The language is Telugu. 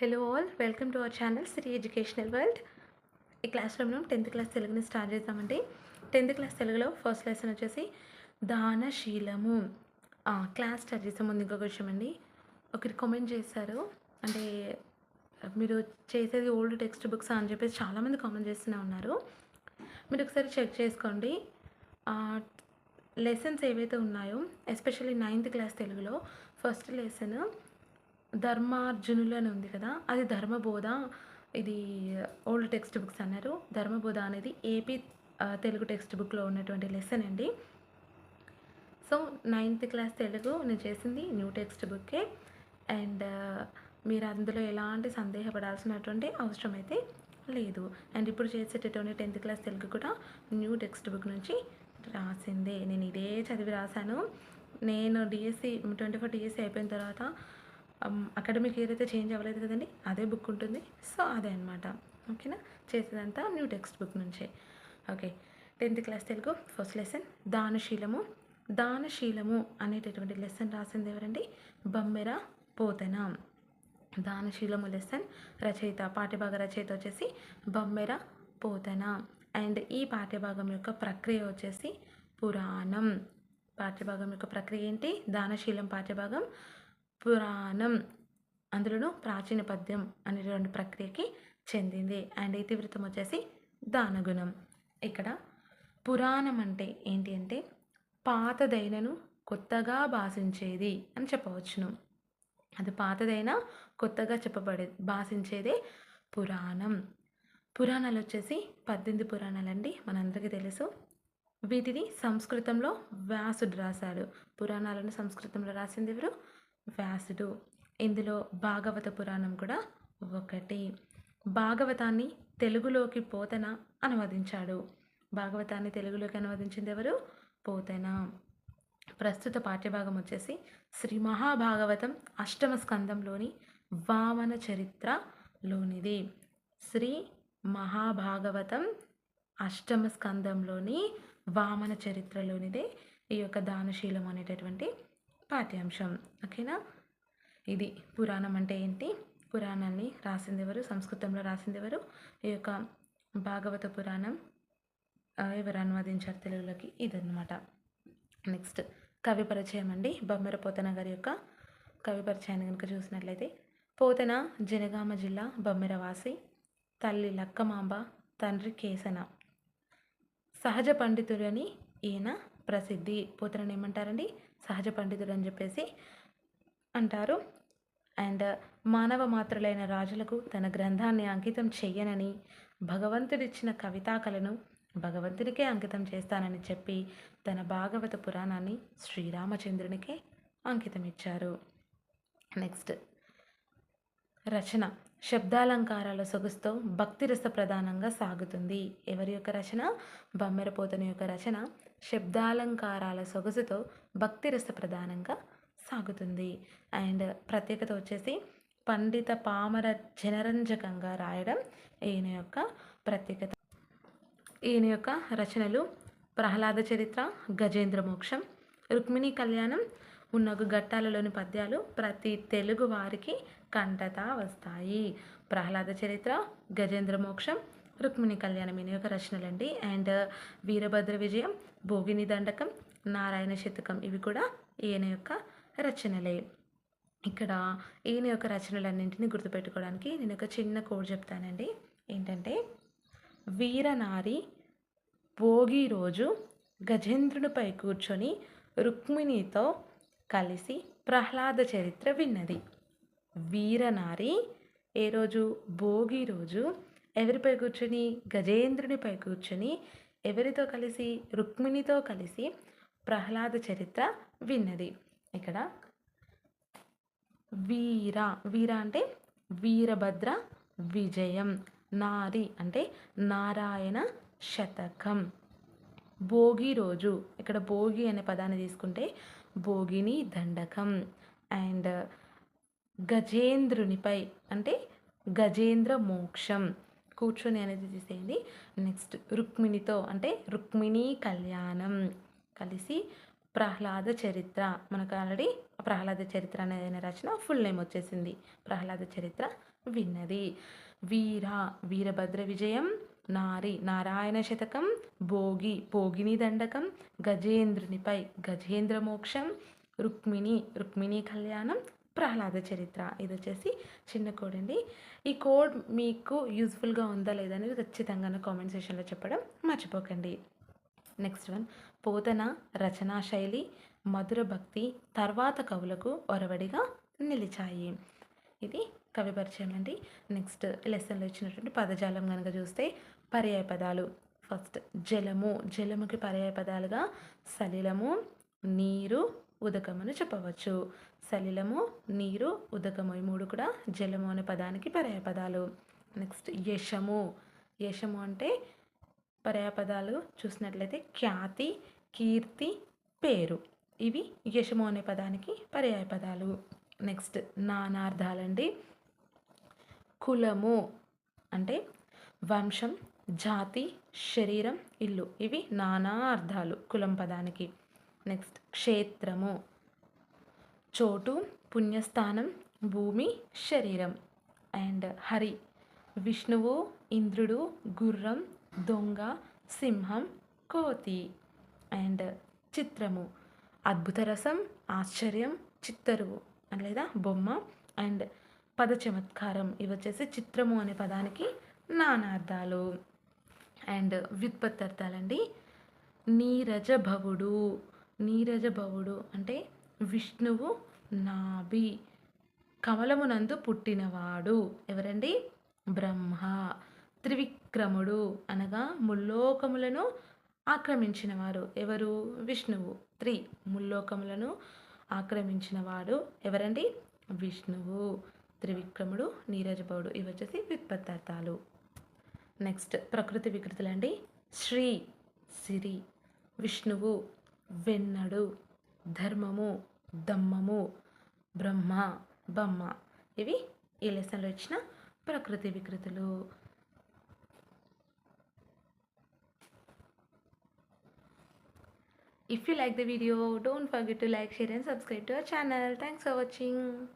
Hello all, welcome to our channel Shri educational world. ఈ క్లాస్లో మనం 10th క్లాస్ తెలుగుని స్టార్ట్ చేద్దామండి. 10th క్లాస్ తెలుగులో ఫస్ట్ లెసన్ వచ్చేసి దానశీలము. క్లాస్ స్టార్ట్ చేసే ముందు ఇంకొక విషయం అండి, ఒకరు కామెంట్ చేశారు, అంటే మీరు చేసేది ఓల్డ్ టెక్స్ట్ బుక్స్ అని చెప్పేసి చాలామంది కామెంట్ చేస్తూనే ఉన్నారు. మీరు ఒకసారి చెక్ చేసుకోండి. లెసన్స్ ఏవైతే ఉన్నాయో, ఎస్పెషల్లీ 9th క్లాస్ తెలుగులో ఫస్ట్ లెసన్ ధర్మార్జునులు అని ఉంది కదా, అది ధర్మబోధ. ఇది ఓల్డ్ టెక్స్ట్ బుక్స్ అన్నారు. ధర్మబోధ అనేది ఏపీ తెలుగు టెక్స్ట్ బుక్లో ఉన్నటువంటి లెసన్ అండి. సో 9th క్లాస్ తెలుగు నేను చేసింది న్యూ టెక్స్ట్ బుక్కే, అండ్ మీరు అందులో ఎలాంటి సందేహపడాల్సినటువంటి అవసరం అయితే లేదు. అండ్ ఇప్పుడు చేసేటటువంటి 10th క్లాస్ తెలుగు కూడా న్యూ టెక్స్ట్ బుక్ నుంచి రాసిందే. నేను ఇదే చదివి రాశాను. నేను డిఎస్సి 24 డిఎస్సి అయిపోయిన తర్వాత అకాడమిక్ ఇయర్ అయితే చేంజ్ అవ్వలేదు కదండి, అదే బుక్ ఉంటుంది. సో అదే అనమాట. ఓకేనా, చేసేదంతా న్యూ టెక్స్ట్ బుక్ నుంచే. Okay, 10th class Telugu first lesson దానశీలము. దానశీలము అనేటటువంటి లెసన్ రాసింది ఎవరండి? బమ్మెర పోతన. దానశీలము లెసన్ రచయిత, పాఠ్యభాగ రచయిత వచ్చేసి బమ్మెర పోతన. అండ్ ఈ పాఠ్యభాగం యొక్క ప్రక్రియ వచ్చేసి పురాణం. పాఠ్యభాగం యొక్క ప్రక్రియ ఏంటి? దానశీలం పాఠ్యభాగం పురాణం, అందులోనూ ప్రాచీన పద్యం అనేటువంటి ప్రక్రియకి చెందింది. అండ్ ఇతివృత్తం వచ్చేసి దానగుణం. ఇక్కడ పురాణం అంటే ఏంటి అంటే పాతదైనను కొత్తగా భాషించేది అని చెప్పవచ్చును. అది పాతదైనా కొత్తగా భాషించేదే పురాణం. పురాణాలు వచ్చేసి 18 పురాణాలండి, మనందరికీ తెలుసు. వీటిని సంస్కృతంలో వ్యాసుడు రాశాడు. పురాణాలను సంస్కృతంలో రాసింది ఎవరు? వ్యాసుడు. ఇందులో భాగవత పురాణం కూడా ఒకటి. భాగవతాన్ని తెలుగులోకి పోతన అనువదించాడు. భాగవతాన్ని తెలుగులోకి అనువదించింది ఎవరు? పోతన. ప్రస్తుత పాఠ్యభాగం వచ్చేసి శ్రీ మహాభాగవతం 8వ స్కందంలోని వామన చరిత్రలోనిది. శ్రీ మహాభాగవతం 8వ స్కందంలోని వామన చరిత్రలోనిదే ఈ యొక్క దానశీలం అనేటటువంటి పాఠ్యాంశం. ఓకేనా, ఇది పురాణం అంటే ఏంటి, పురాణాన్ని రాసింది ఎవరు, సంస్కృతంలో రాసింది ఎవరు, ఈ యొక్క భాగవత పురాణం ఎవరు అనువదించారు తెలుగులోకి, ఇదన్నమాట. నెక్స్ట్ కవి పరిచయం అండి. బమ్మెర పోతన గారి యొక్క కవి పరిచయాన్ని కనుక చూసినట్లయితే, పోతన జనగామ జిల్లా బమ్మెర వాసి. తల్లి లక్కమాంబ, తండ్రి కేసన. సహజ పండితుడు అని ఈయన ప్రసిద్ధి. పోతనని ఏమంటారండి? సహజ పండితుడు అని చెప్పేసి అంటారు. అండ్ మానవ మాత్రులైన రాజులకు తన గ్రంథాన్ని అంకితం చెయ్యనని, భగవంతుడిచ్చిన కవితాకలను భగవంతుడికే అంకితం చేస్తానని చెప్పి తన భాగవత పురాణాన్ని శ్రీరామచంద్రునికే అంకితం ఇచ్చారు. నెక్స్ట్ రచన శబ్దాలంకారాల సొగసుతో భక్తిరస ప్రధానంగా సాగుతుంది. ఎవరి యొక్క రచన? బమ్మెర పోతన యొక్క రచన శబ్దాలంకారాల సొగసుతో భక్తిరస ప్రధానంగా సాగుతుంది. అండ్ ప్రత్యేకత వచ్చేసి పండిత పామర జనరంజకంగా రాయడం ఈయన యొక్క ప్రత్యేకత. ఈయన యొక్క రచనలు ప్రహ్లాద చరిత్ర, గజేంద్ర మోక్షం, రుక్మిణీ కళ్యాణం, ఉన్నగు ఘట్టాలలోని పద్యాలు ప్రతి తెలుగు వారికి కంటతా వస్తాయి. ప్రహ్లాద చరిత్ర, గజేంద్ర మోక్షం, రుక్మిణీ కళ్యాణం ఈయన యొక్క రచనలండి. అండ్ వీరభద్ర విజయం, భోగిని దండకం, నారాయణ శతకం ఇవి కూడా ఈయన యొక్క రచనలే. ఇక్కడ ఈయన యొక్క రచనలన్నింటినీ గుర్తుపెట్టుకోవడానికి నేను ఒక చిన్న కోడ్ చెప్తానండి. ఏంటంటే, వీరనారి భోగి రోజు గజేంద్రునిపై కూర్చొని రుక్మిణితో కలిసి ప్రహ్లాద చరిత్ర విన్నది. వీరనారి ఏ రోజు? భోగి రోజు. ఎవరిపై కూర్చొని? గజేంద్రునిపై కూర్చొని. ఎవరితో కలిసి? రుక్మిణితో కలిసి ప్రహ్లాద చరిత్ర విన్నది. ఇక్కడ వీర అంటే వీరభద్ర విజయం. నారి అంటే నారాయణ శతకం. భోగి రోజు, ఇక్కడ భోగి అనే పదాన్ని తీసుకుంటే భోగిని దండకం. అండ్ గజేంద్రునిపై అంటే గజేంద్ర మోక్షం, కూర్చొని అనేది తీసేయండి. నెక్స్ట్ రుక్మిణితో అంటే రుక్మిణీ కళ్యాణం, కలిసి ప్రహ్లాద చరిత్ర. మనకు ఆల్రెడీ ప్రహ్లాద చరిత్ర అనే రచన ఫుల్ నేమ్ వచ్చేసింది. ప్రహ్లాద చరిత్ర విన్నది. వీర వీరభద్ర విజయం. నారి నారాయణ శతకం. భోగి భోగిని దండకం. గజేంద్రునిపై గజేంద్ర మోక్షం. రుక్మిణి రుక్మిణి కళ్యాణం. ప్రహ్లాద చరిత్ర. ఇది వచ్చేసి చిన్న కోడ్ అండి. ఈ కోడ్ మీకు యూజ్ఫుల్గా ఉందా లేదా అనేది ఖచ్చితంగా నా కామెంట్ సెక్షన్లో చెప్పడం మర్చిపోకండి. నెక్స్ట్ వన్, పోతన రచనా శైలి మధుర భక్తి తర్వాత కవులకు ఒరవడిగా నిలిచాయి. ఇది కవి పరిచయం అండి. నెక్స్ట్ లెసన్లో ఇచ్చినటువంటి పదజాలం కనుక చూస్తే పర్యాయ పదాలు. ఫస్ట్ జలము. జలముకి పర్యాయ పదాలుగా సలిలము, నీరు, ఉదకమును చెప్పవచ్చు. సలిలము, నీరు, ఉదకము ఈ మూడు కూడా జలము అనే పదానికి పర్యాయ పదాలు. నెక్స్ట్ యశము. యశము అంటే పర్యాయ పదాలు చూసినట్లయితే ఖ్యాతి, కీర్తి, పేరు. ఇవి యశము అనే పదానికి పర్యాయ పదాలు. నెక్స్ట్ నానార్థాలండి. కులము అంటే వంశం, జాతి, శరీరం, ఇల్లు. ఇవి నానా అర్థాలు కులం పదానికి. నెక్స్ట్ క్షేత్రము చోటు, పుణ్యస్థానం, భూమి, శరీరం. అండ్ హరి విష్ణువు, ఇంద్రుడు, గుర్రం, దొంగ, సింహం, కోతి. అండ్ చిత్రము అద్భుత రసం, ఆశ్చర్యం, చిత్తరువు లేదా బొమ్మ. అండ్ పద చమత్కారం. ఇవి వచ్చేసి చిత్రము అనే పదానికి నానార్థాలు. అండ్ వ్యుత్పత్తి అర్థాలండి. నీరజభవుడు. నీరజభవుడు అంటే విష్ణువు నాభి కమలమునందు పుట్టినవాడు. ఎవరండి? బ్రహ్మ. త్రివిక్రముడు అనగా ముల్లోకములను ఆక్రమించినవారు. ఎవరు? విష్ణువు. ముల్లోకములను ఆక్రమించినవాడు ఎవరండి? విష్ణువు. త్రివిక్రముడు, నీరజభవుడు. ఇవి వచ్చేసి వ్యుత్పత్తార్థాలు. నెక్స్ట్ ప్రకృతి వికృతులండి. శ్రీ సిరి, విష్ణువు, వెన్నడు, ధర్మము, దమ్మము, బ్రహ్మ, బమ్మ. ఇవి ఈ లెసన్లో ఇచ్చిన ప్రకృతి వికృతులు. If you like the video, don't forget to like, share and subscribe to our channel. Thanks for watching.